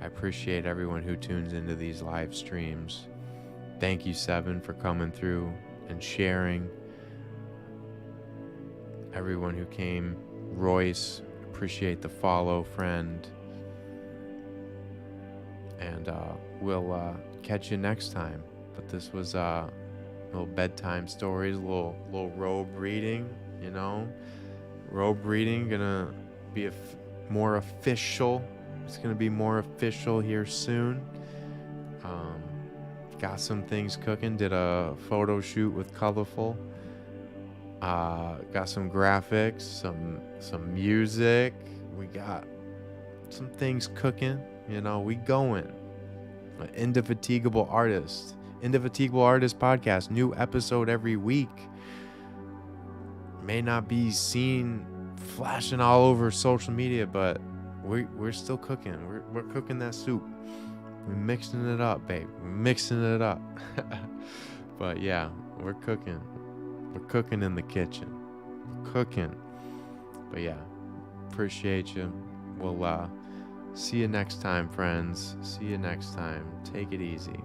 I appreciate everyone who tunes into these live streams. Thank you, Seven, for coming through and sharing. Everyone who came, Royce, appreciate the follow, friend. And we'll catch you next time. But this was little bedtime stories, little robe reading, you know. Robe reading gonna be more official. It's gonna be more official here soon. Got some things cooking. Did a photo shoot with Colorful. Got some graphics, some music. We got some things cooking. You know, we going. Indefatigable Artist. Indefatigable Artist Podcast. New episode every week. May not be seen flashing all over social media, but we're still cooking. We're cooking that soup. We're mixing it up, babe. We're mixing it up. But yeah, we're cooking. We're cooking in the kitchen. We're cooking. But yeah, appreciate you. We'll see you next time, friends. See you next time. Take it easy.